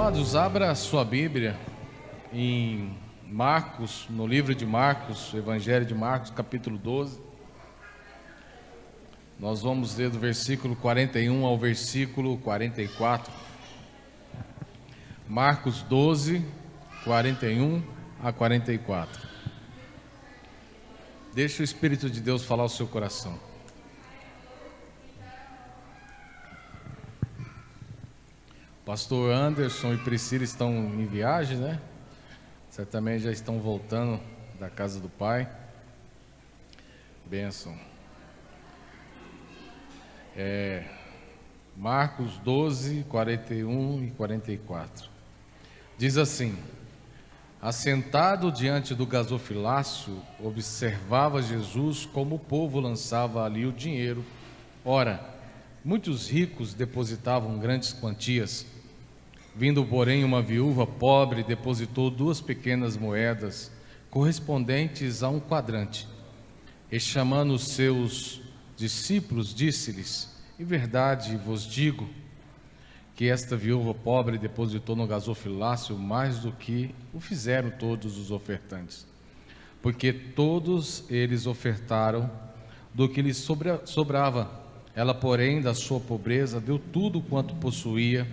Amados, abra sua Bíblia em Marcos, no livro de Marcos, o Evangelho de Marcos, capítulo 12. Nós vamos ler do versículo 41 ao versículo 44. Marcos 12, 41 a 44. Deixa o Espírito de Deus falar ao seu coração. Pastor Anderson e Priscila estão em viagem, né? Certamente já estão voltando da casa do Pai. Bênção. Marcos 12, 41 e 44. Diz assim: assentado diante do gasofilácio, observava Jesus como o povo lançava ali o dinheiro. Ora, muitos ricos depositavam grandes quantias. Vindo, porém, uma viúva pobre, depositou 2 pequenas moedas, correspondentes a 1 quadrante. E chamando os seus discípulos, disse-lhes: em verdade vos digo que esta viúva pobre depositou no gasofilácio mais do que o fizeram todos os ofertantes. Porque todos eles ofertaram do que lhes sobrava. Ela, porém, da sua pobreza, deu tudo quanto possuía,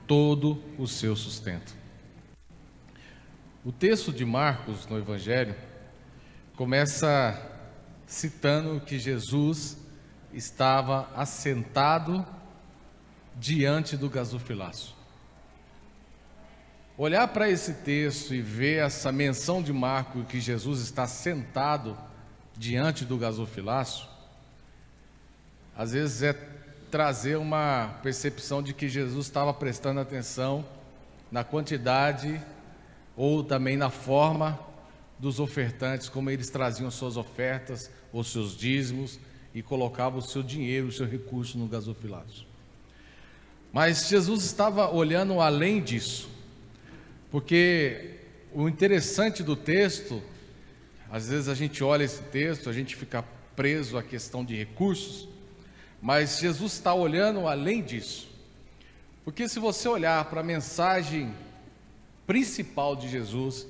todo o seu sustento. O texto de Marcos no Evangelho começa citando que Jesus estava assentado diante do gasofilácio. Olhar para esse texto e ver essa menção de Marcos que Jesus está sentado diante do gasofilácio, às vezes é trazer uma percepção de que Jesus estava prestando atenção na quantidade ou também na forma dos ofertantes, como eles traziam suas ofertas ou seus dízimos e colocavam o seu dinheiro, o seu recurso no gasofilácio. Mas Jesus estava olhando além disso, porque o interessante do texto, às vezes a gente olha esse texto, a gente fica preso à questão de recursos, mas Jesus está olhando além disso, porque se você olhar para a mensagem principal de Jesus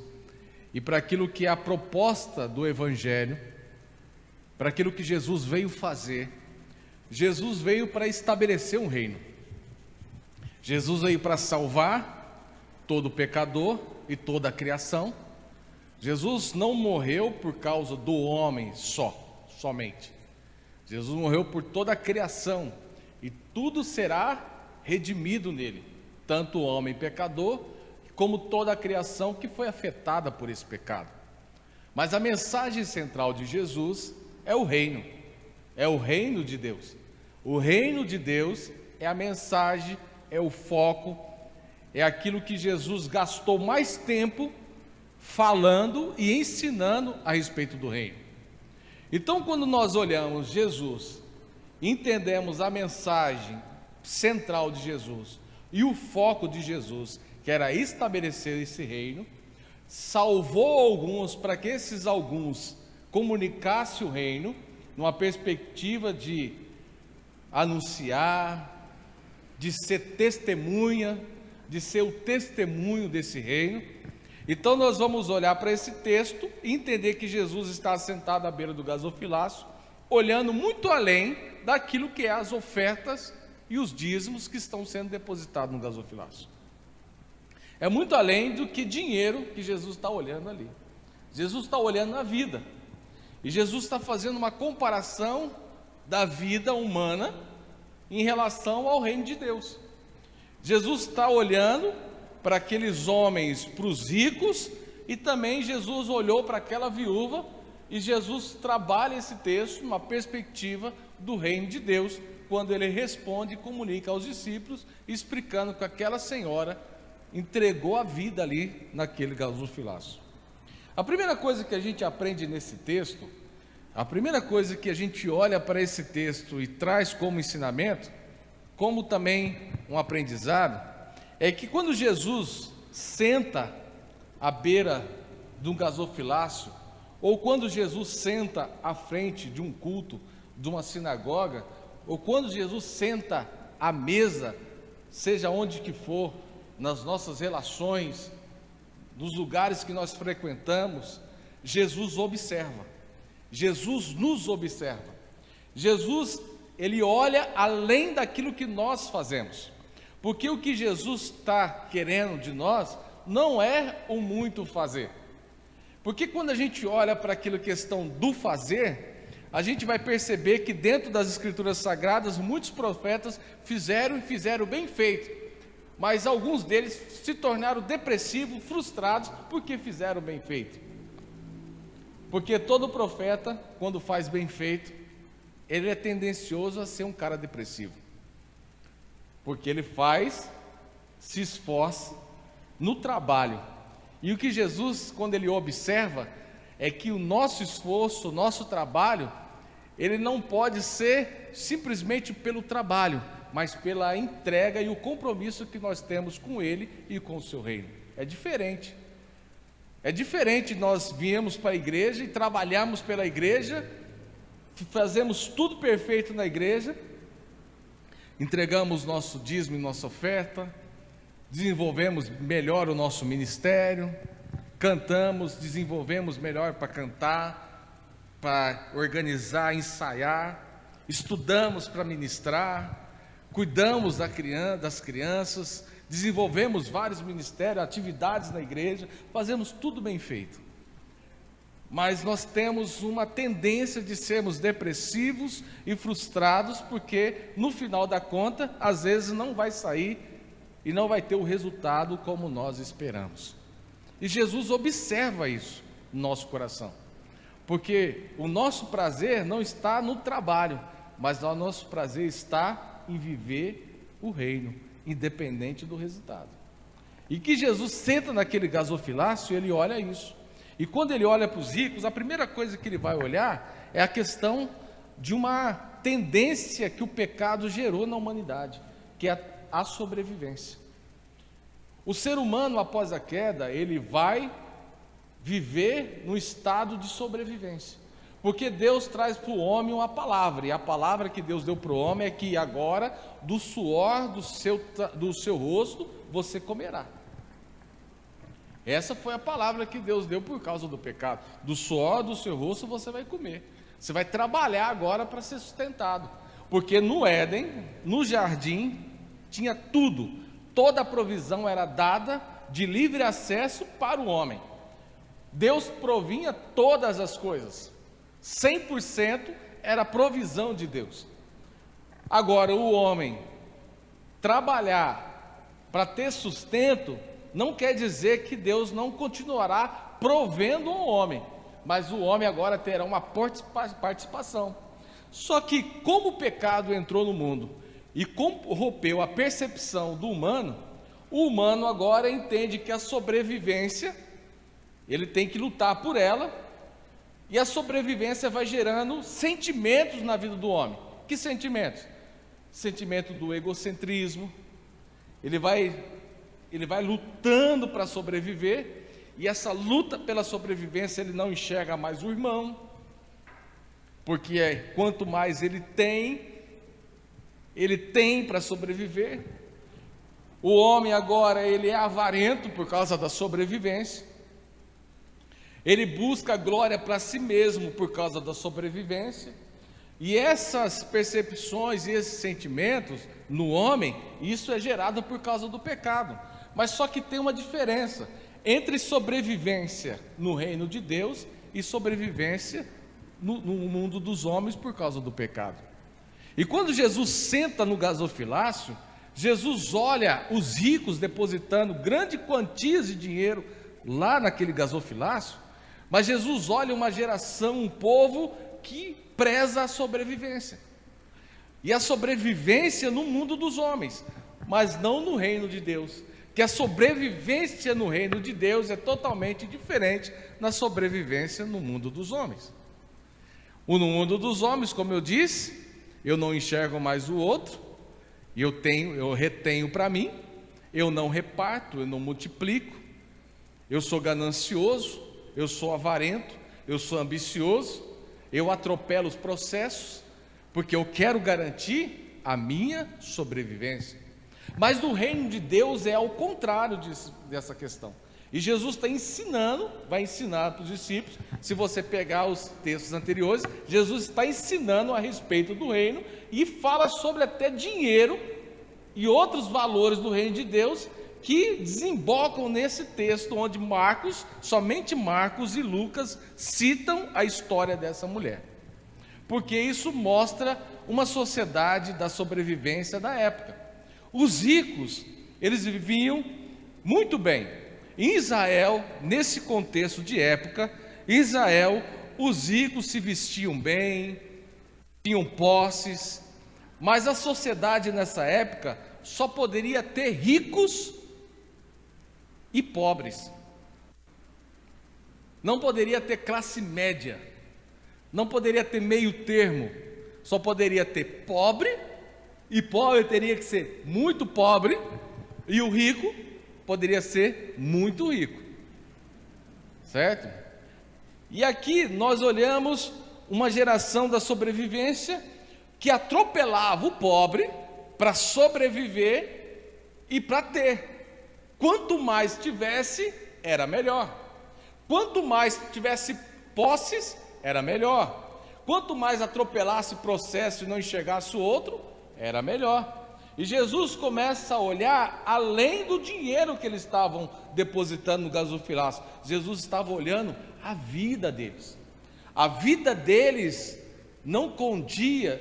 e para aquilo que é a proposta do Evangelho, para aquilo que Jesus veio fazer, Jesus veio para estabelecer um reino. Jesus veio para salvar todo pecador e toda a criação. Jesus não morreu por causa do homem somente. Jesus morreu por toda a criação e tudo será redimido nele, tanto o homem pecador como toda a criação que foi afetada por esse pecado. Mas a mensagem central de Jesus é o reino de Deus. O reino de Deus é a mensagem, é o foco, é aquilo que Jesus gastou mais tempo falando e ensinando a respeito do reino. Então, quando nós olhamos Jesus, entendemos a mensagem central de Jesus e o foco de Jesus, que era estabelecer esse reino, salvou alguns para que esses alguns comunicassem o reino, numa perspectiva de anunciar, de ser testemunha, de ser o testemunho desse reino. Então nós vamos olhar para esse texto e entender que Jesus está sentado à beira do gasofilácio, olhando muito além daquilo que é as ofertas e os dízimos que estão sendo depositados no gasofilácio. É muito além do que dinheiro que Jesus está olhando ali. Jesus está olhando na vida. E Jesus está fazendo uma comparação da vida humana em relação ao reino de Deus. Jesus está olhando para aqueles homens, para os ricos, e também Jesus olhou para aquela viúva, e Jesus trabalha esse texto numa perspectiva do reino de Deus, quando ele responde e comunica aos discípulos, explicando que aquela senhora entregou a vida ali naquele gasofilácio. A primeira coisa que a gente aprende nesse texto, a primeira coisa que a gente olha para esse texto e traz como ensinamento, como também um aprendizado, é que quando Jesus senta à beira de um gasofilácio, ou quando Jesus senta à frente de um culto, de uma sinagoga, ou quando Jesus senta à mesa, seja onde que for, nas nossas relações, nos lugares que nós frequentamos, Jesus observa, Jesus nos observa. Jesus, ele olha além daquilo que nós fazemos, porque o que Jesus está querendo de nós não é o muito fazer, porque quando a gente olha para aquilo questão do fazer, a gente vai perceber que dentro das Escrituras Sagradas, muitos profetas fizeram e fizeram bem feito, mas alguns deles se tornaram depressivos, frustrados, porque fizeram bem feito. Porque todo profeta, quando faz bem feito, ele é tendencioso a ser um cara depressivo, porque ele faz, se esforça no trabalho, e o que Jesus, quando ele observa, é que o nosso esforço, o nosso trabalho, ele não pode ser simplesmente pelo trabalho, mas pela entrega e o compromisso que nós temos com Ele e com o seu reino. É diferente. É diferente nós viemos para a igreja e trabalhamos pela igreja, fazemos tudo perfeito na igreja, entregamos nosso dízimo e nossa oferta, desenvolvemos melhor o nosso ministério, cantamos, desenvolvemos melhor para cantar, para organizar, ensaiar, estudamos para ministrar, cuidamos das crianças, desenvolvemos vários ministérios, atividades na igreja, fazemos tudo bem feito. Mas nós temos uma tendência de sermos depressivos e frustrados, porque no final da conta, às vezes não vai sair e não vai ter o resultado como nós esperamos. E Jesus observa isso no nosso coração, porque o nosso prazer não está no trabalho, mas o nosso prazer está em viver o reino, independente do resultado. E que Jesus senta naquele gasofilácio, ele olha isso. E quando ele olha para os ricos, a primeira coisa que ele vai olhar é a questão de uma tendência que o pecado gerou na humanidade, que é a sobrevivência. O ser humano, após a queda, ele vai viver no estado de sobrevivência, porque Deus traz para o homem uma palavra, e a palavra que Deus deu para o homem é que agora, do suor do seu rosto, você comerá. Essa foi a palavra que Deus deu por causa do pecado. Do suor do seu rosto você vai comer, você vai trabalhar agora para ser sustentado, porque no Éden, no jardim, tinha tudo, toda a provisão era dada de livre acesso para o homem. Deus provinha todas as coisas, 100% era provisão de Deus. Agora, o homem trabalhar para ter sustento, não quer dizer que Deus não continuará provendo ao homem, mas o homem agora terá uma participação. Só que como o pecado entrou no mundo e corrompeu a percepção do humano, o humano agora entende que a sobrevivência, ele tem que lutar por ela, e a sobrevivência vai gerando sentimentos na vida do homem. Que sentimentos? Sentimento do egocentrismo. Ele vai lutando para sobreviver, e essa luta pela sobrevivência, ele não enxerga mais o irmão, porque quanto mais ele tem para sobreviver. O homem agora, ele é avarento por causa da sobrevivência, ele busca glória para si mesmo por causa da sobrevivência, e essas percepções e esses sentimentos no homem, isso é gerado por causa do pecado. Mas só que tem uma diferença entre sobrevivência no reino de Deus e sobrevivência no mundo dos homens por causa do pecado. E quando Jesus senta no gasofilácio, Jesus olha os ricos depositando grandes quantias de dinheiro lá naquele gasofilácio, mas Jesus olha uma geração, um povo que preza a sobrevivência, e a sobrevivência no mundo dos homens, mas não no reino de Deus, que a sobrevivência no reino de Deus é totalmente diferente da sobrevivência no mundo dos homens. No mundo dos homens, como eu disse, eu não enxergo mais o outro, eu retenho para mim, eu não reparto, eu não multiplico, eu sou ganancioso, eu sou avarento, eu sou ambicioso, eu atropelo os processos, porque eu quero garantir a minha sobrevivência. Mas no reino de Deus é ao contrário dessa questão. E Jesus está ensinando, vai ensinar para os discípulos. Se você pegar os textos anteriores, Jesus está ensinando a respeito do reino e fala sobre até dinheiro e outros valores do reino de Deus que desembocam nesse texto, onde somente Marcos e Lucas citam a história dessa mulher, porque isso mostra uma sociedade da sobrevivência da época. Os ricos, eles viviam muito bem. Em Israel, nesse contexto de época, em Israel, os ricos se vestiam bem, tinham posses, mas a sociedade nessa época só poderia ter ricos e pobres. Não poderia ter classe média, não poderia ter meio termo, só poderia ter pobre, e pobre teria que ser muito pobre, e o rico poderia ser muito rico, certo? E aqui nós olhamos uma geração da sobrevivência que atropelava o pobre para sobreviver e para ter. Quanto mais tivesse, era melhor. Quanto mais tivesse posses, era melhor. Quanto mais atropelasse processo e não enxergasse o outro, era melhor. E Jesus começa a olhar além do dinheiro que eles estavam depositando no gasofilácio. Jesus estava olhando a vida deles. A vida deles não condizia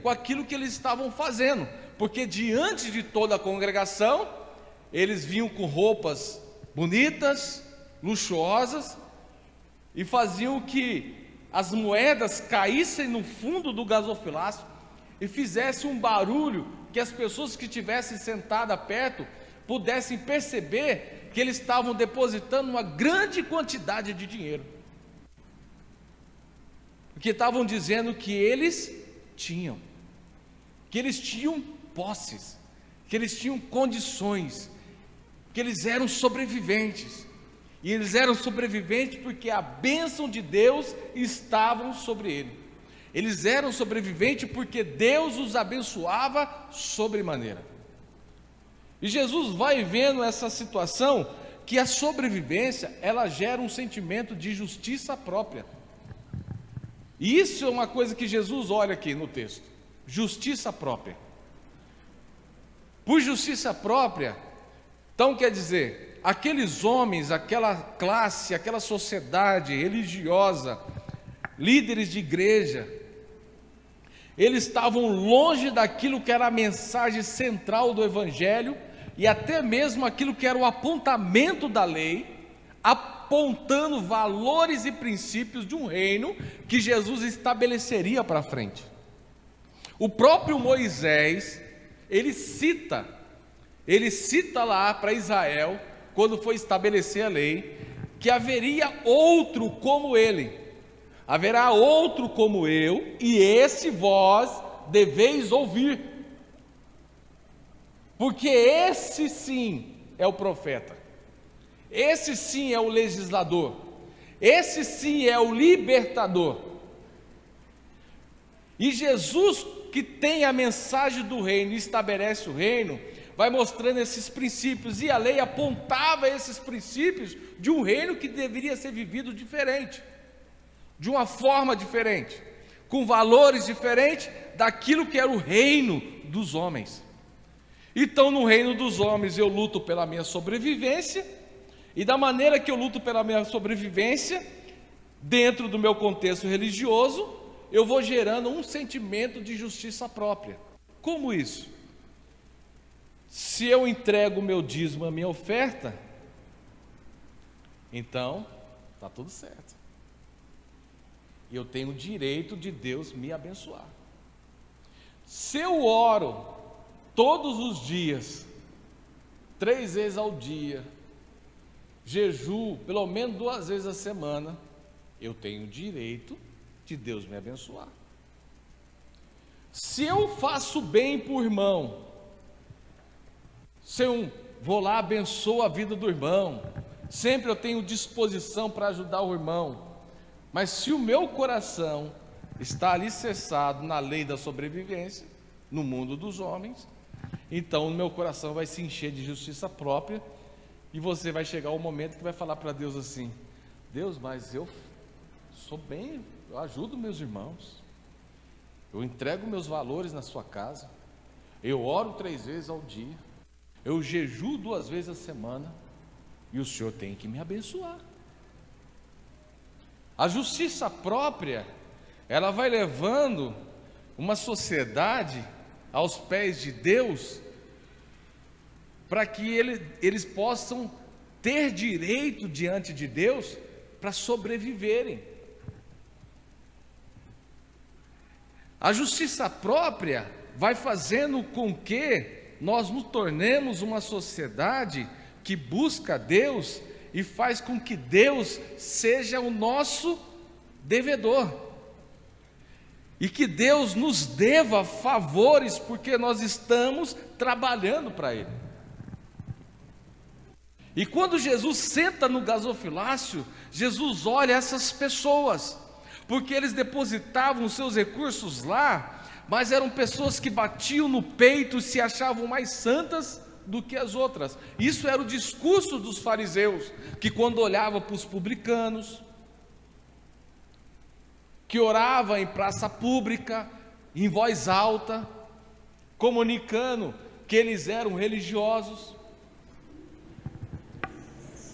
com aquilo que eles estavam fazendo, porque diante de toda a congregação, eles vinham com roupas bonitas, luxuosas, e faziam que as moedas caíssem no fundo do gasofilácio e fizesse um barulho que as pessoas que estivessem sentadas perto pudessem perceber que eles estavam depositando uma grande quantidade de dinheiro, porque estavam dizendo que eles tinham posses, que eles tinham condições, que eles eram sobreviventes. E eles eram sobreviventes porque a bênção de Deus estava sobre ele. Eles eram sobreviventes porque Deus os abençoava sobremaneira. E Jesus vai vendo essa situação, que a sobrevivência, ela gera um sentimento de justiça própria. E isso é uma coisa que Jesus olha aqui no texto: justiça própria. Por justiça própria, então quer dizer, aqueles homens, aquela classe, aquela sociedade religiosa, líderes de igreja, eles estavam longe daquilo que era a mensagem central do Evangelho, e até mesmo aquilo que era o apontamento da lei, apontando valores e princípios de um reino que Jesus estabeleceria para frente. O próprio Moisés, ele cita lá para Israel, quando foi estabelecer a lei, que haveria outro como ele, haverá outro como eu, e esse vós deveis ouvir, porque esse sim é o profeta, esse sim é o legislador, esse sim é o libertador. E Jesus, que tem a mensagem do reino e estabelece o reino, vai mostrando esses princípios, e a lei apontava esses princípios de um reino que deveria ser vivido diferente, de uma forma diferente, com valores diferentes daquilo que era o reino dos homens. Então, no reino dos homens, eu luto pela minha sobrevivência, e da maneira que eu luto pela minha sobrevivência, dentro do meu contexto religioso, eu vou gerando um sentimento de justiça própria. Como isso? Se eu entrego o meu dízimo, a minha oferta, então está tudo certo. Eu tenho o direito de Deus me abençoar. Se eu oro todos os dias, 3 vezes ao dia, jejuo pelo menos 2 vezes a semana, eu tenho o direito de Deus me abençoar. Se eu faço bem para o irmão, se eu vou lá, abençoo a vida do irmão, sempre eu tenho disposição para ajudar o irmão, mas se o meu coração está alicerçado na lei da sobrevivência, no mundo dos homens, então o meu coração vai se encher de justiça própria, e você vai chegar ao momento que vai falar para Deus assim: Deus, mas eu sou bem, eu ajudo meus irmãos, eu entrego meus valores na sua casa, eu oro 3 vezes ao dia, eu jejuo 2 vezes a semana, e o Senhor tem que me abençoar. A justiça própria, ela vai levando uma sociedade aos pés de Deus, para que eles possam ter direito diante de Deus para sobreviverem. A justiça própria vai fazendo com que nós nos tornemos uma sociedade que busca Deus e faz com que Deus seja o nosso devedor, e que Deus nos deva favores, porque nós estamos trabalhando para Ele. E quando Jesus senta no gasofilácio, Jesus olha essas pessoas, porque eles depositavam os seus recursos lá, mas eram pessoas que batiam no peito e se achavam mais santas do que as outras. Isso era o discurso dos fariseus, que quando olhava para os publicanos, que orava em praça pública, em voz alta, comunicando que eles eram religiosos,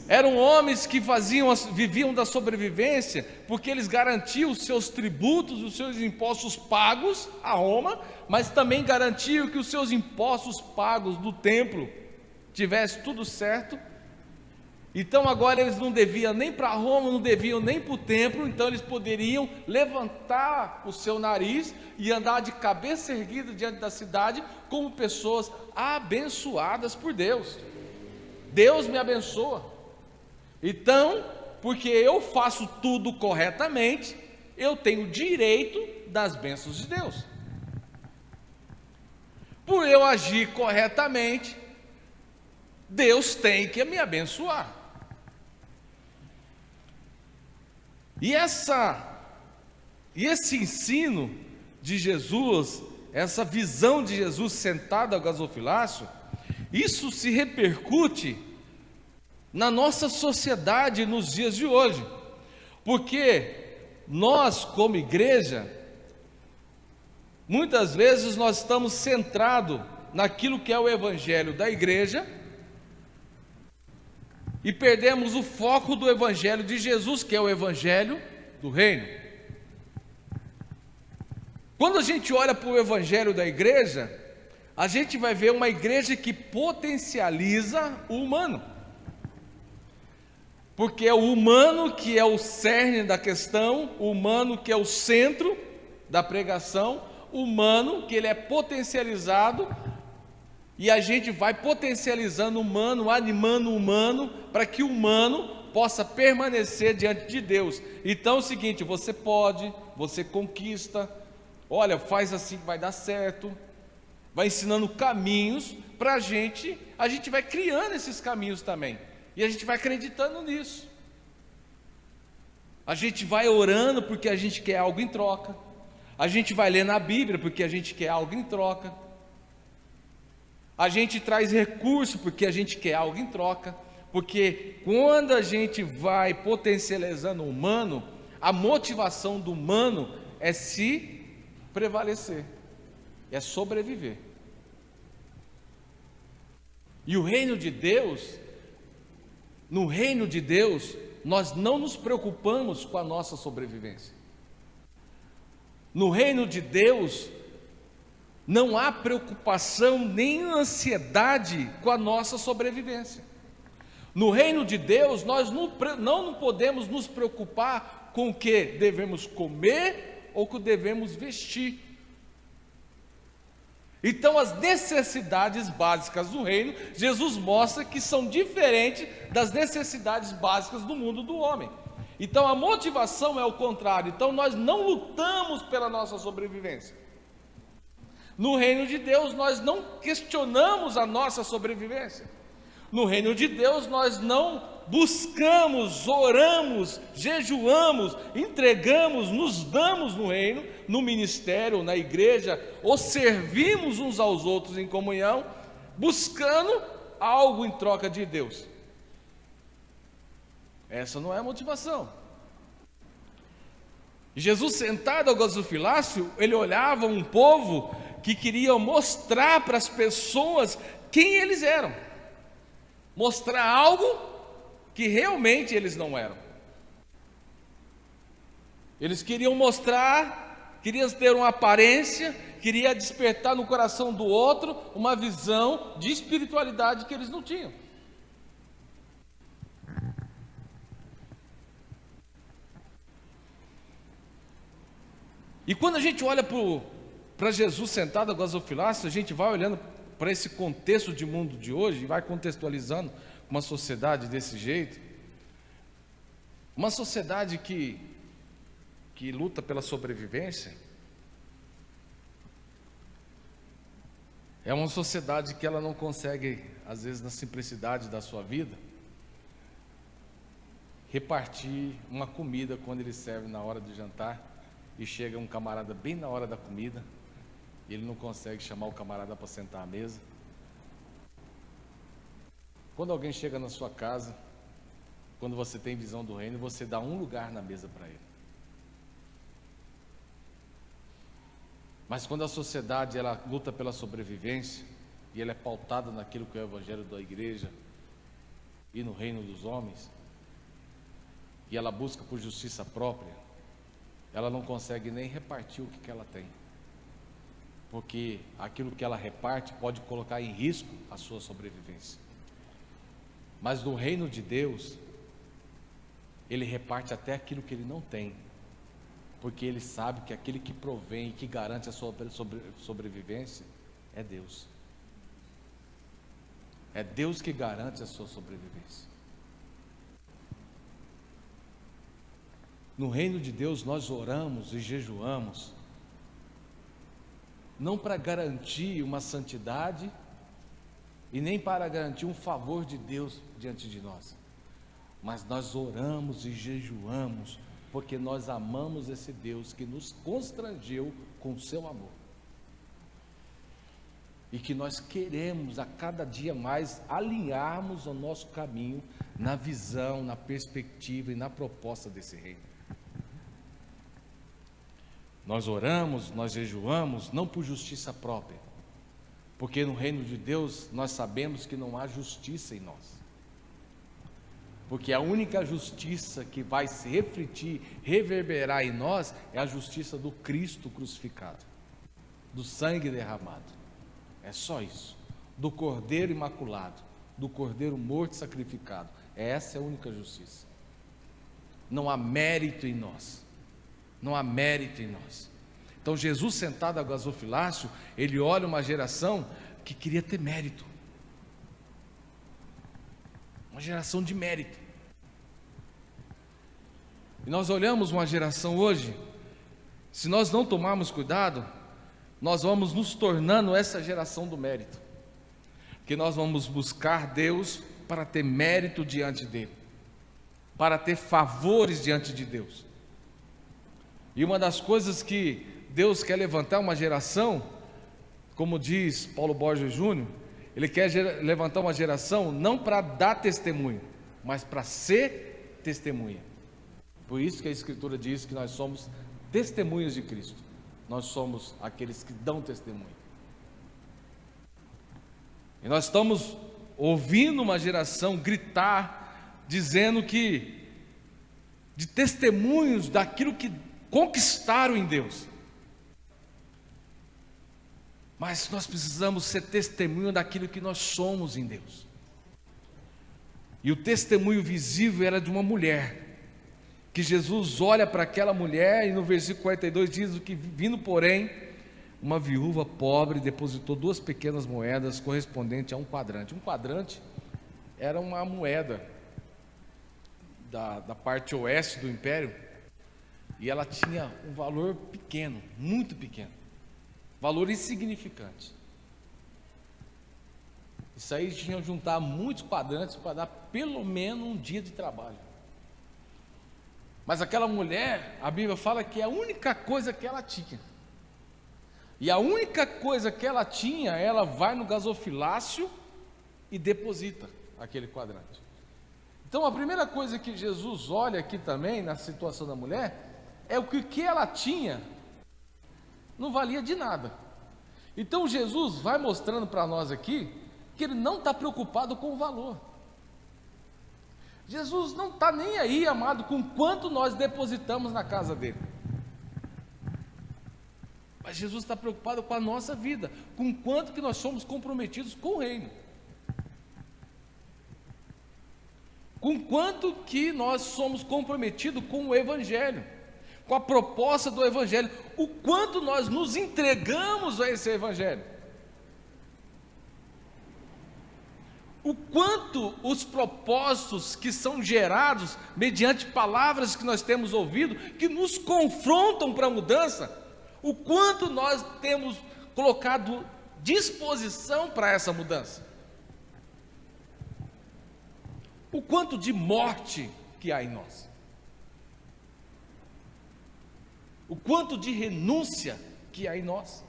eram homens que viviam da sobrevivência, porque eles garantiam os seus tributos, os seus impostos pagos a Roma, mas também garantiam que os seus impostos pagos do templo tivesse tudo certo. Então agora eles não deviam nem para Roma, não deviam nem para o templo, então eles poderiam levantar o seu nariz e andar de cabeça erguida diante da cidade como pessoas abençoadas por Deus. Deus me abençoa. Então, porque eu faço tudo corretamente, eu tenho direito das bênçãos de Deus. Por eu agir corretamente, Deus tem que me abençoar. E esse ensino de Jesus, essa visão de Jesus sentado ao gasofilácio, isso se repercute na nossa sociedade nos dias de hoje, porque nós, como igreja, muitas vezes nós estamos centrados naquilo que é o evangelho da igreja, e perdemos o foco do evangelho de Jesus, que é o evangelho do reino. Quando a gente olha para o evangelho da igreja, a gente vai ver uma igreja que potencializa o humano, porque é o humano que é o cerne da questão, o humano que é o centro da pregação, o humano que ele é potencializado, e a gente vai potencializando o humano, animando o humano, para que o humano possa permanecer diante de Deus. Então é o seguinte: você pode, você conquista, olha, faz assim que vai dar certo, vai ensinando caminhos para a gente vai criando esses caminhos também, e a gente vai acreditando nisso. A gente vai orando porque a gente quer algo em troca, a gente vai ler na Bíblia porque a gente quer algo em troca, a gente traz recurso porque a gente quer algo em troca, porque quando a gente vai potencializando o humano, a motivação do humano é se prevalecer, é sobreviver. E o reino de Deus, no reino de Deus, nós não nos preocupamos com a nossa sobrevivência. No reino de Deus, não há preocupação nem ansiedade com a nossa sobrevivência. No reino de Deus, nós não podemos nos preocupar com o que devemos comer ou com o que devemos vestir. Então, as necessidades básicas do reino, Jesus mostra que são diferentes das necessidades básicas do mundo do homem. Então, a motivação é o contrário. Então, nós não lutamos pela nossa sobrevivência. No reino de Deus, nós não questionamos a nossa sobrevivência. No reino de Deus, nós não buscamos, oramos, jejuamos, entregamos, nos damos no reino, no ministério, na igreja, ou servimos uns aos outros em comunhão, buscando algo em troca de Deus. Essa não é a motivação. Jesus, sentado ao gasofilácio, ele olhava um povo que queria mostrar para as pessoas quem eles eram, mostrar algo que realmente eles não eram. Eles queriam mostrar, queriam ter uma aparência, queria despertar no coração do outro uma visão de espiritualidade que eles não tinham. E quando a gente olha para Jesus sentado ao gasofilácio, a gente vai olhando para esse contexto de mundo de hoje, e vai contextualizando uma sociedade desse jeito, uma sociedade que luta pela sobrevivência. É uma sociedade que ela não consegue, às vezes, na simplicidade da sua vida, repartir uma comida quando ele serve na hora de jantar, e chega um camarada bem na hora da comida, e ele não consegue chamar o camarada para sentar à mesa. Quando alguém chega na sua casa, quando você tem visão do reino, você dá um lugar na mesa para ele. Mas quando a sociedade ela luta pela sobrevivência, e ela é pautada naquilo que é o evangelho da igreja e no reino dos homens, e ela busca por justiça própria, ela não consegue nem repartir o que ela tem, porque aquilo que ela reparte pode colocar em risco a sua sobrevivência. Mas no reino de Deus, ele reparte até aquilo que ele não tem, porque ele sabe que aquele que provém e que garante a sua sobrevivência é Deus. É Deus que garante a sua sobrevivência. No reino de Deus nós oramos e jejuamos, não para garantir uma santidade e nem para garantir um favor de Deus diante de nós, mas nós oramos e jejuamos porque nós amamos esse Deus que nos constrangeu com o seu amor, e que nós queremos a cada dia mais alinharmos o nosso caminho na visão, na perspectiva e na proposta desse reino. Nós oramos, nós jejuamos, não por justiça própria, porque no reino de Deus nós sabemos que não há justiça em nós, porque a única justiça que vai se refletir, reverberar em nós, é a justiça do Cristo crucificado, do sangue derramado, é só isso, do Cordeiro imaculado, do Cordeiro morto e sacrificado. Essa é a única justiça. Não há mérito em nós. Não há mérito em nós. Então Jesus, sentado ao gasofilácio, ele olha uma geração que queria ter mérito, uma geração de mérito. E nós olhamos uma geração hoje, se nós não tomarmos cuidado, nós vamos nos tornando essa geração do mérito, porque nós vamos buscar Deus para ter mérito diante dele, para ter favores diante de Deus. E uma das coisas que Deus quer levantar uma geração, como diz Paulo Borges Júnior, ele quer levantar uma geração não para dar testemunho, mas para ser testemunha. Por isso que a Escritura diz que nós somos testemunhas de Cristo. Nós somos aqueles que dão testemunho. E nós estamos ouvindo uma geração gritar, dizendo que de testemunhos daquilo que conquistaram em Deus. Mas nós precisamos ser testemunho daquilo que nós somos em Deus. E o testemunho visível era de uma mulher, que Jesus olha para aquela mulher, e no versículo 42 diz que vindo porém, uma viúva pobre depositou 2 pequenas moedas correspondentes a um quadrante. Um quadrante era uma moeda da parte oeste do império, e ela tinha um valor pequeno, muito pequeno, valor insignificante. Isso aí tinha que juntar muitos quadrantes para dar pelo menos um dia de trabalho. Mas aquela mulher, a Bíblia fala que é a única coisa que ela tinha. E a única coisa que ela tinha, ela vai no gasofilácio e deposita aquele quadrante. Então a primeira coisa que Jesus olha aqui também, na situação da mulher, é o que ela tinha não valia de nada. Então Jesus vai mostrando para nós aqui que Ele não está preocupado com o valor. Jesus não está nem aí, amado, com quanto nós depositamos na casa dele. Mas Jesus está preocupado com a nossa vida, com quanto que nós somos comprometidos com o reino. Com quanto que nós somos comprometidos com o Evangelho, com a proposta do Evangelho, o quanto nós nos entregamos a esse Evangelho. O quanto os propósitos que são gerados mediante palavras que nós temos ouvido, que nos confrontam para a mudança, o quanto nós temos colocado disposição para essa mudança. O quanto de morte que há em nós. O quanto de renúncia que há em nós.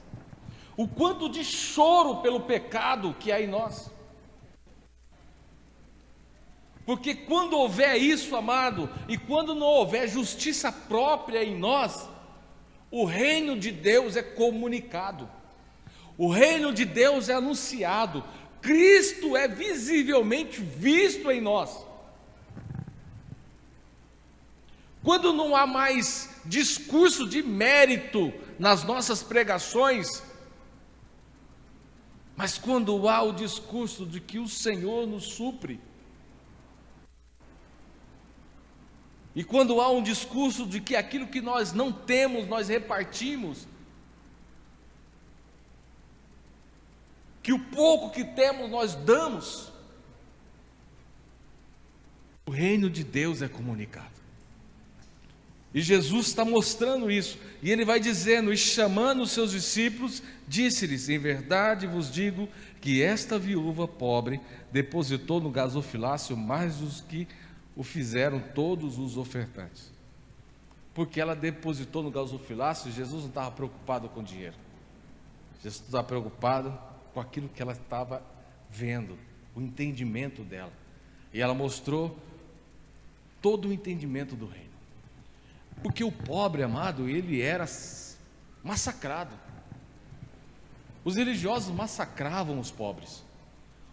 O quanto de choro pelo pecado que há em nós. Porque quando houver isso, amado, e quando não houver justiça própria em nós, o reino de Deus é comunicado, o reino de Deus é anunciado, Cristo é visivelmente visto em nós. Quando não há mais discurso de mérito nas nossas pregações, mas quando há o discurso de que o Senhor nos supre, e quando há um discurso de que aquilo que nós não temos, nós repartimos, que o pouco que temos, nós damos, o reino de Deus é comunicado. E Jesus está mostrando isso, e Ele vai dizendo, e chamando os seus discípulos, disse-lhes, em verdade vos digo, que esta viúva pobre depositou no gasofilácio mais dos que o fizeram todos os ofertantes. Porque ela depositou no gasofilácio, Jesus não estava preocupado com dinheiro. Jesus estava preocupado com aquilo que ela estava vendo, o entendimento dela. E ela mostrou todo o entendimento do reino. Porque o pobre, amado, ele era massacrado. Os religiosos massacravam os pobres.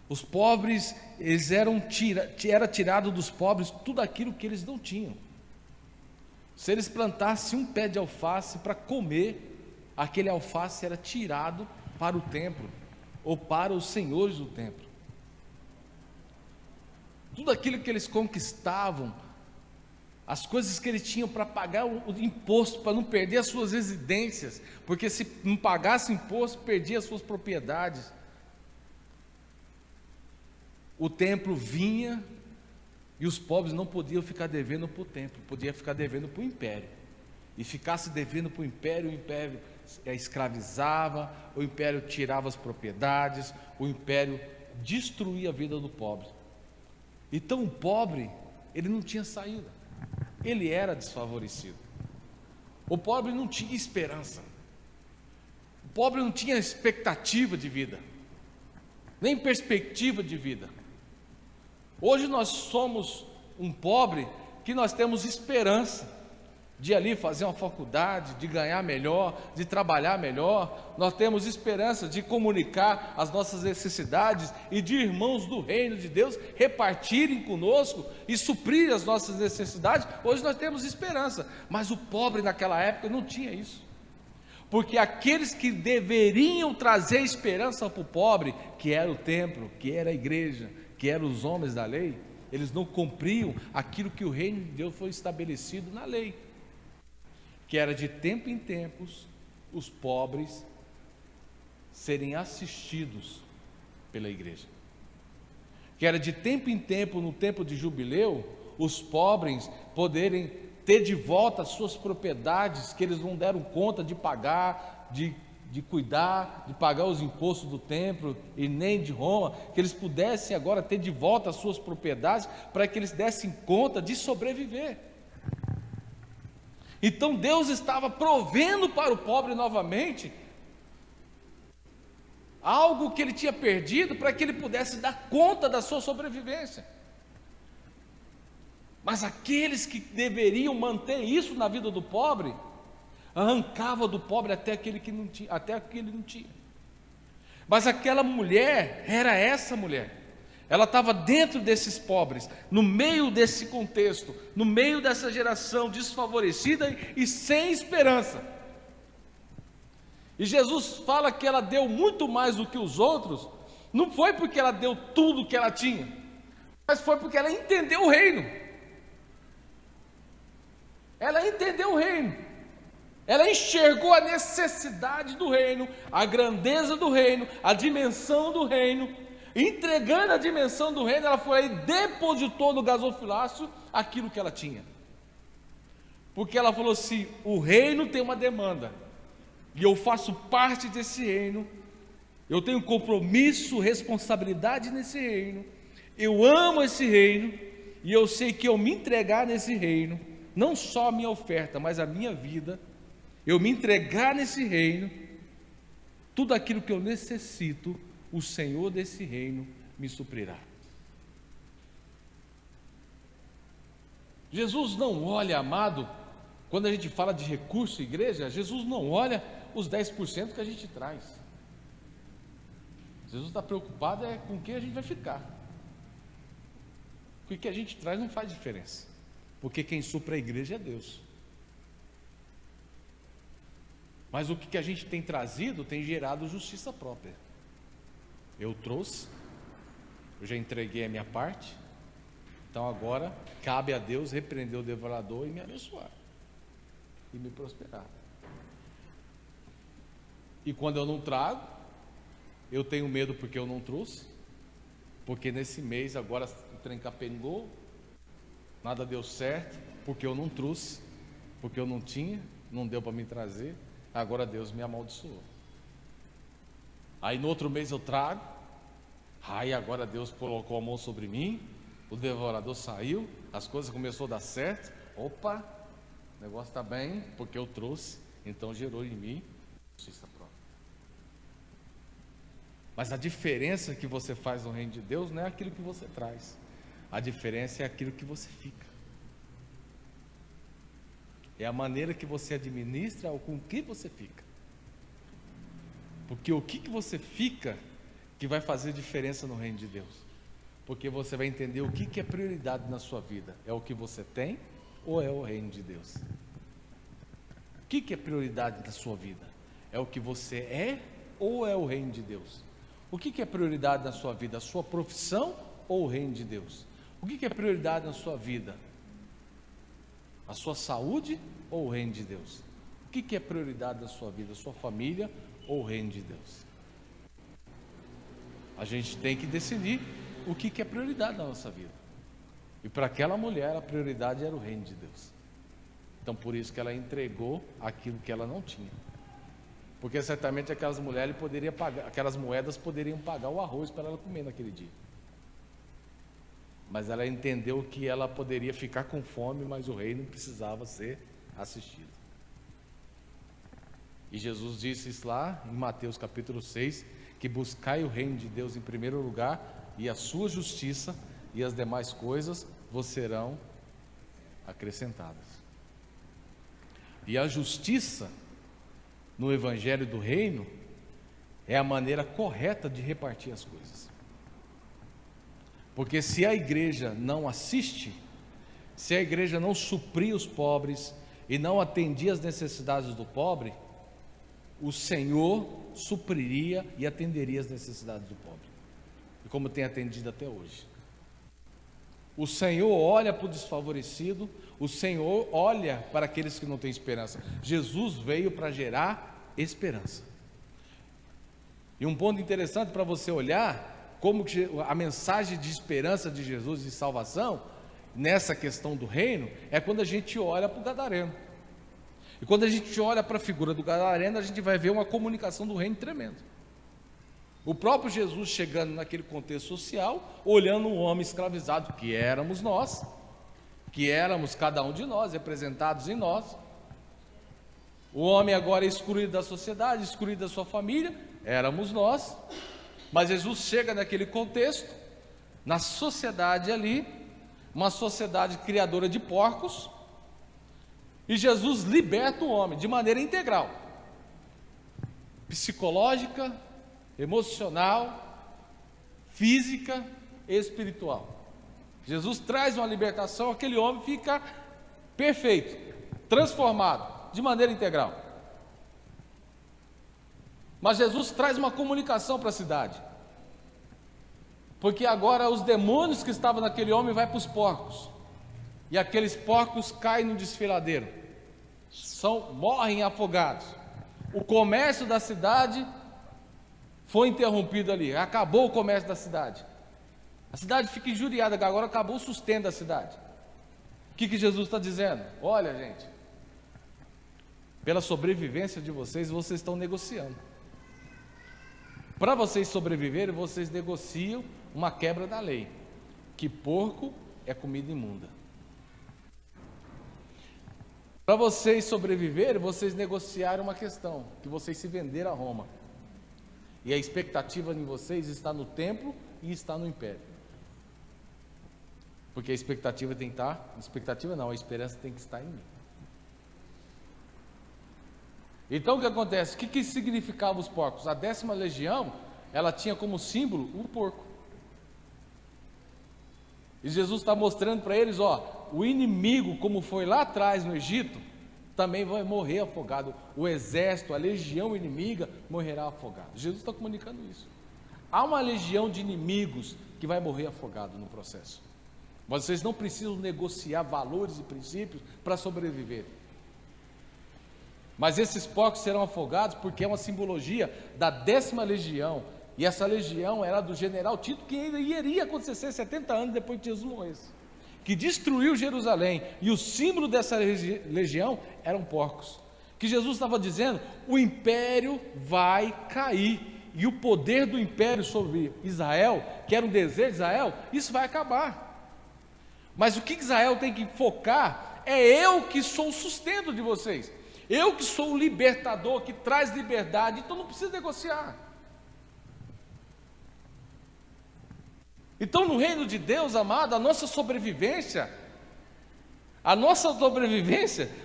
Os pobres, era tirado dos pobres tudo aquilo que eles não tinham. Se eles plantassem um pé de alface para comer, aquele alface era tirado para o templo, ou para os senhores do templo. Tudo aquilo que eles conquistavam, as coisas que eles tinham para pagar o imposto, para não perder as suas residências, porque se não pagasse imposto, perdia as suas propriedades. O templo vinha e os pobres não podiam ficar devendo para o templo, podia ficar devendo para o império. E ficasse devendo para o império escravizava, o império tirava as propriedades, o império destruía a vida do pobre. Então o pobre, ele não tinha saída, ele era desfavorecido. O pobre não tinha esperança, o pobre não tinha expectativa de vida, nem perspectiva de vida. Hoje nós somos um pobre que nós temos esperança de ali fazer uma faculdade, de ganhar melhor, de trabalhar melhor. Nós temos esperança de comunicar as nossas necessidades e de irmãos do reino de Deus repartirem conosco e suprir as nossas necessidades. Hoje nós temos esperança, mas o pobre naquela época não tinha isso. Porque aqueles que deveriam trazer esperança para o pobre, que era o templo, que era a igreja, que eram os homens da lei, eles não cumpriam aquilo que o reino de Deus foi estabelecido na lei, que era de tempo em tempos os pobres serem assistidos pela igreja, que era de tempo em tempo, no tempo de jubileu, os pobres poderem ter de volta as suas propriedades que eles não deram conta de pagar, de cuidar, de pagar os impostos do templo e nem de Roma, que eles pudessem agora ter de volta as suas propriedades, para que eles dessem conta de sobreviver. Então Deus estava provendo para o pobre novamente algo que ele tinha perdido para que ele pudesse dar conta da sua sobrevivência. Mas aqueles que deveriam manter isso na vida do pobre, arrancava do pobre até aquele que não tinha, até aquele não tinha. Mas aquela mulher era essa mulher. Ela estava dentro desses pobres, no meio desse contexto, no meio dessa geração desfavorecida e sem esperança. E Jesus fala que ela deu muito mais do que os outros, não foi porque ela deu tudo que ela tinha, mas foi porque ela entendeu o reino. Ela entendeu o reino. Ela enxergou a necessidade do reino, a grandeza do reino, a dimensão do reino. Entregando a dimensão do reino, ela foi aí e depositou no gasofilácio aquilo que ela tinha. Porque ela falou assim: o reino tem uma demanda, e eu faço parte desse reino, eu tenho compromisso, responsabilidade nesse reino, eu amo esse reino, e eu sei que eu me entregar nesse reino, não só a minha oferta, mas a minha vida, eu me entregar nesse reino, tudo aquilo que eu necessito, o Senhor desse reino me suprirá. Jesus não olha, amado, quando a gente fala de recurso, igreja, Jesus não olha os 10% que a gente traz. Jesus está preocupado com quem a gente vai ficar. Porque o que a gente traz não faz diferença, porque quem supra a igreja é Deus. Mas o que a gente tem trazido tem gerado justiça própria. Eu trouxe, eu já entreguei a minha parte, então agora cabe a Deus repreender o devorador e me abençoar, e me prosperar. E quando eu não trago, eu tenho medo porque eu não trouxe, porque nesse mês agora o trem capengou, nada deu certo, porque eu não trouxe, porque eu não tinha, não deu para me trazer, agora Deus me amaldiçoou. Aí no outro mês eu trago, aí agora Deus colocou a mão sobre mim, o devorador saiu, as coisas começaram a dar certo, opa, o negócio está bem, porque eu trouxe, então gerou em mim justiça própria. Mas a diferença que você faz no reino de Deus não é aquilo que você traz, a diferença é aquilo que você fica, é a maneira que você administra ou com o que você fica. Porque o que você fica que vai fazer diferença no reino de Deus. Porque você vai entender o que é prioridade na sua vida. É o que você tem ou é o reino de Deus? O que é prioridade na sua vida? É o que você é ou é o reino de Deus? O que é prioridade na sua vida? A sua profissão ou o reino de Deus? O que é prioridade na sua vida? A sua saúde ou o reino de Deus? O que é prioridade na sua vida? A sua família ou o reino de Deus? A gente tem que decidir o que é prioridade na nossa vida. E para aquela mulher a prioridade era o reino de Deus. Então por isso que ela entregou aquilo que ela não tinha. Porque certamente aquelas mulheres poderiam pagar, aquelas moedas poderiam pagar o arroz para ela comer naquele dia. Mas ela entendeu que ela poderia ficar com fome, mas o reino precisava ser assistido. E Jesus disse isso lá em Mateus capítulo 6, que buscai o reino de Deus em primeiro lugar, e a sua justiça, e as demais coisas vos serão acrescentadas. E a justiça no evangelho do reino é a maneira correta de repartir as coisas. Porque se a igreja não assiste, se a igreja não suprir os pobres e não atendia as necessidades do pobre, o Senhor supriria e atenderia as necessidades do pobre, e como tem atendido até hoje. O Senhor olha para o desfavorecido, o Senhor olha para aqueles que não têm esperança. Jesus veio para gerar esperança. E um ponto interessante para você olhar, como que a mensagem de esperança de Jesus e salvação, nessa questão do reino, é quando a gente olha para o gadareno. E quando a gente olha para a figura do gadareno, a gente vai ver uma comunicação do reino tremendo. O próprio Jesus chegando naquele contexto social, olhando um homem escravizado, que éramos nós, que éramos cada um de nós, representados em nós. O homem agora é excluído da sociedade, excluído da sua família, éramos nós, mas Jesus chega naquele contexto, na sociedade ali, uma sociedade criadora de porcos, e Jesus liberta o homem de maneira integral, psicológica, emocional, física e espiritual. Jesus traz uma libertação, aquele homem fica perfeito, transformado, de maneira integral. Mas Jesus traz uma comunicação para a cidade, porque agora os demônios que estavam naquele homem vai para os porcos, e aqueles porcos caem no desfiladeiro, morrem afogados. O comércio da cidade foi interrompido ali, acabou o comércio da cidade. A cidade fica injuriada, agora acabou o sustento da cidade. O que Jesus está dizendo? Olha, gente, pela sobrevivência de vocês, vocês estão negociando. Para vocês sobreviverem, vocês negociam uma quebra da lei, que porco é comida imunda. Para vocês sobreviverem, vocês negociaram uma questão, que vocês se venderam a Roma. E a expectativa em vocês está no templo e está no império. Porque a expectativa tem que estar, a esperança tem que estar em mim. Então o que acontece? O que significava os porcos? A 10ª legião, ela tinha como símbolo o porco. E Jesus está mostrando para eles, o inimigo, como foi lá atrás no Egito, também vai morrer afogado. O exército, a legião inimiga morrerá afogado. Jesus está comunicando isso. Há uma legião de inimigos que vai morrer afogado no processo. Vocês não precisam negociar valores e princípios para sobreviver. Mas esses porcos serão afogados porque é uma simbologia da 10ª legião. E essa legião era do general Tito, que ainda iria acontecer 70 anos depois que Jesus morresse, que destruiu Jerusalém. E o símbolo dessa legião eram porcos. Que Jesus estava dizendo, o império vai cair. E o poder do império sobre Israel, que era um desejo de Israel, isso vai acabar. Mas o que Israel tem que focar é: eu que sou o sustento de vocês, eu que sou o libertador, que traz liberdade, então não precisa negociar. Então no reino de Deus, amado, a nossa sobrevivência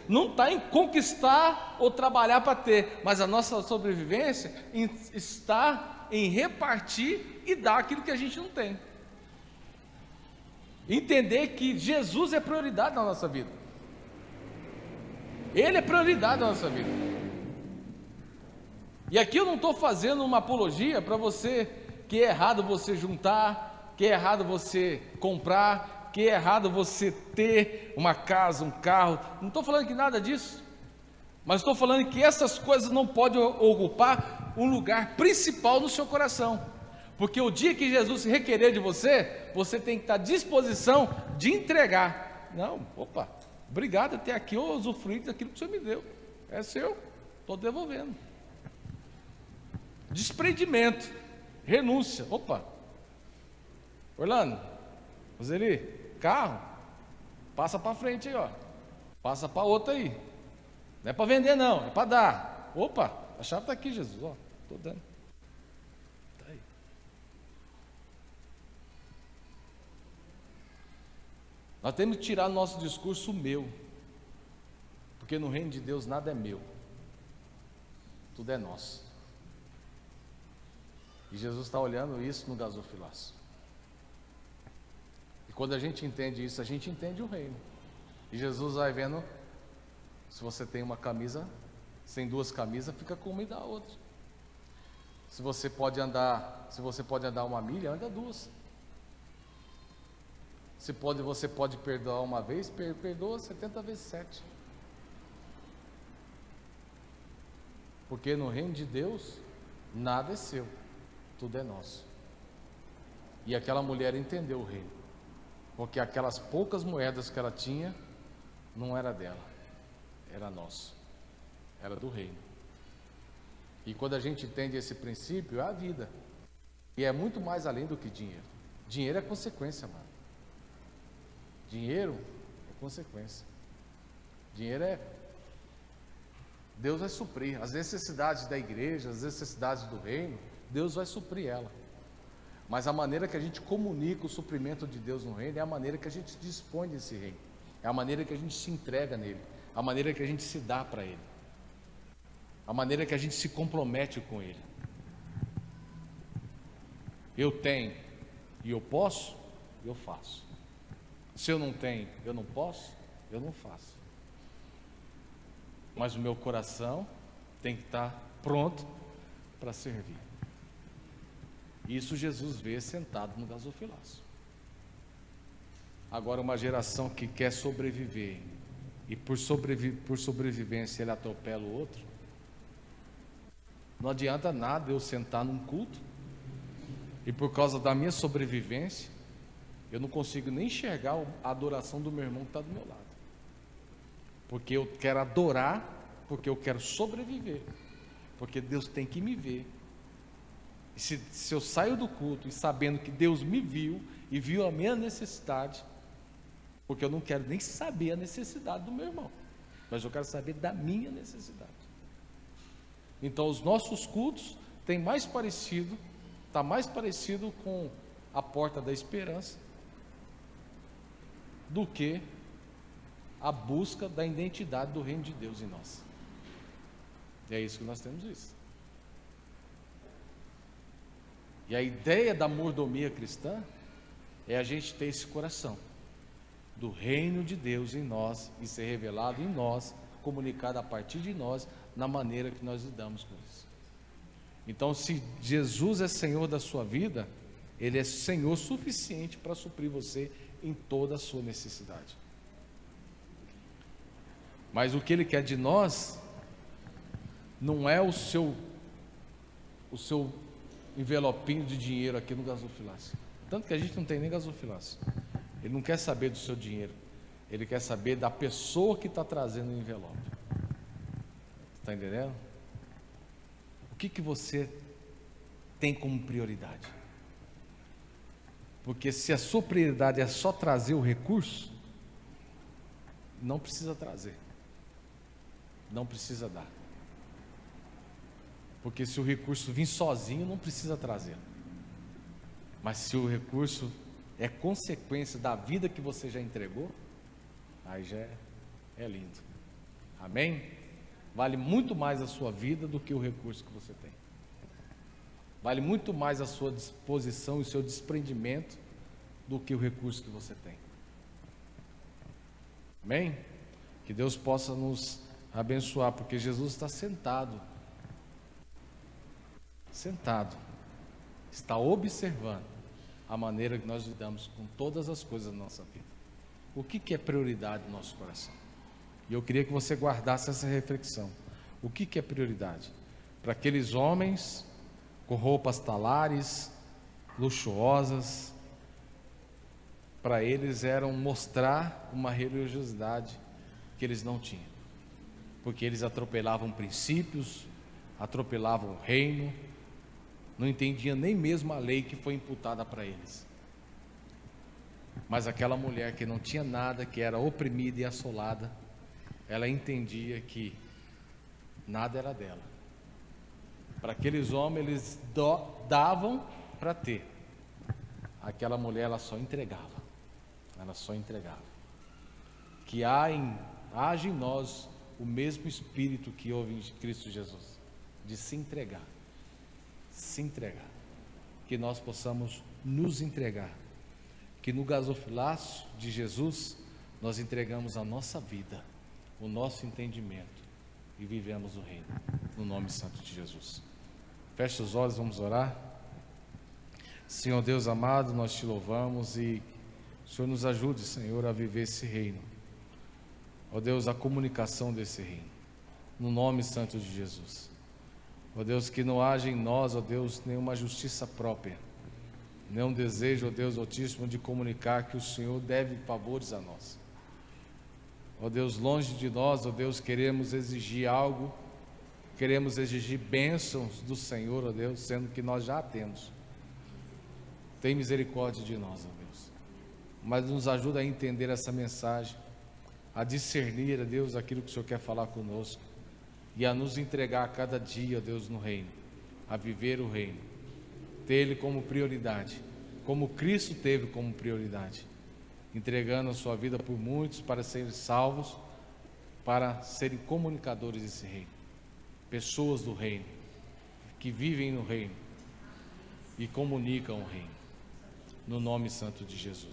não está em conquistar ou trabalhar para ter, mas a nossa sobrevivência está em repartir e dar aquilo que a gente não tem. Entender que Jesus é prioridade na nossa vida. Ele é prioridade na nossa vida. E aqui eu não estou fazendo uma apologia para você, que é errado você juntar, que é errado você comprar, que é errado você ter uma casa, um carro. Não estou falando que nada disso. Mas estou falando que essas coisas não podem ocupar um lugar principal no seu coração. Porque o dia que Jesus requerer de você, você tem que estar à disposição de entregar. Não, obrigado, até aqui eu usufruí daquilo que o Senhor me deu. É seu, estou devolvendo. Desprendimento, renúncia. Orlando, Roseli, carro, passa para frente aí, passa para outra aí. Não é para vender não, é para dar. A chave está aqui, Jesus, estou dando. Está aí. Nós temos que tirar no nosso discurso o meu, porque no reino de Deus nada é meu, tudo é nosso. E Jesus está olhando isso no gasofilaço. E quando a gente entende isso, a gente entende o reino. E Jesus vai vendo, se você tem uma camisa, sem 2 camisas, fica com uma e dá a outra. Se você pode andar 1 milha, anda 2. Você pode perdoar uma vez, perdoa 70 vezes 7. Porque no reino de Deus, nada é seu, tudo é nosso. E aquela mulher entendeu o reino, porque aquelas poucas moedas que ela tinha, não era dela, era nosso, era do reino. E quando a gente entende esse princípio, é a vida. E é muito mais além do que dinheiro. Dinheiro é consequência, mano. Dinheiro é consequência. Dinheiro é Deus vai suprir as necessidades da igreja, as necessidades do reino, Deus vai suprir ela. Mas a maneira que a gente comunica o suprimento de Deus no reino é a maneira que a gente dispõe desse reino, é a maneira que a gente se entrega nele, a maneira que a gente se dá para ele, a maneira que a gente se compromete com ele. Eu tenho e eu posso, eu faço. Se eu não tenho, eu não posso, eu não faço. Mas o meu coração tem que estar pronto para servir. Isso Jesus vê sentado no gasofilaço. Agora, uma geração que quer sobreviver e por sobrevivência ele atropela o outro, não adianta nada eu sentar num culto e por causa da minha sobrevivência eu não consigo nem enxergar a adoração do meu irmão que está do meu lado, porque eu quero adorar, porque eu quero sobreviver, porque Deus tem que me ver. E se eu saio do culto e sabendo que Deus me viu e viu a minha necessidade, porque eu não quero nem saber a necessidade do meu irmão, mas eu quero saber da minha necessidade. Então os nossos cultos têm mais parecido, está mais parecido com a porta da esperança do que a busca da identidade do reino de Deus em nós. E é isso que nós temos visto. E a ideia da mordomia cristã é a gente ter esse coração do reino de Deus em nós e ser revelado em nós, comunicado a partir de nós, na maneira que nós lidamos com isso. Então, se Jesus é Senhor da sua vida, Ele é Senhor suficiente para suprir você em toda a sua necessidade. Mas o que Ele quer de nós não é o seu envelopinho de dinheiro aqui no gasofilácio. Tanto que a gente não tem nem gasofilácio. Ele não quer saber do seu dinheiro, Ele quer saber da pessoa que está trazendo o envelope. Está entendendo? O que você tem como prioridade? Porque se a sua prioridade é só trazer o recurso, não precisa trazer, não precisa dar. Porque se o recurso vir sozinho, não precisa trazer. Mas se o recurso é consequência da vida que você já entregou, aí já é lindo. Amém? Vale muito mais a sua vida do que o recurso que você tem. Vale muito mais a sua disposição e o seu desprendimento do que o recurso que você tem. Amém? Que Deus possa nos abençoar, porque Jesus está sentado, está observando a maneira que nós lidamos com todas as coisas da nossa vida. O que é prioridade no nosso coração? E eu queria que você guardasse essa reflexão. O que é prioridade? Para aqueles homens com roupas talares, luxuosas, para eles eram mostrar uma religiosidade que eles não tinham, porque eles atropelavam princípios, atropelavam o reino, não entendiam nem mesmo a lei que foi imputada para eles. Mas aquela mulher que não tinha nada, que era oprimida e assolada, ela entendia que nada era dela. Para aqueles homens, eles davam para ter. Aquela mulher, ela só entregava. Que haja em nós o mesmo Espírito que houve em Cristo Jesus, de se entregar. Que nós possamos nos entregar. Que no gasofilácio de Jesus, nós entregamos a nossa vida, o nosso entendimento e vivemos o reino, no nome santo de Jesus. Feche os olhos, vamos orar. Senhor Deus amado, nós te louvamos e o Senhor nos ajude, Senhor, a viver esse reino. Ó Deus, a comunicação desse reino, no nome santo de Jesus. Ó Deus, que não haja em nós, ó Deus, nenhuma justiça própria, nenhum desejo, ó Deus Altíssimo, de comunicar que o Senhor deve favores a nós. Ó Deus, longe de nós, ó Deus, queremos exigir algo, queremos exigir bênçãos do Senhor, ó Deus, sendo que nós já a temos. Tem misericórdia de nós, ó Deus, mas nos ajuda a entender essa mensagem, a discernir, ó Deus, aquilo que o Senhor quer falar conosco. e a nos entregar a cada dia, Deus, no reino, a viver o reino, ter Ele como prioridade, como Cristo teve como prioridade, entregando a sua vida por muitos para serem salvos, para serem comunicadores desse reino, pessoas do reino, que vivem no reino e comunicam o reino, no nome santo de Jesus.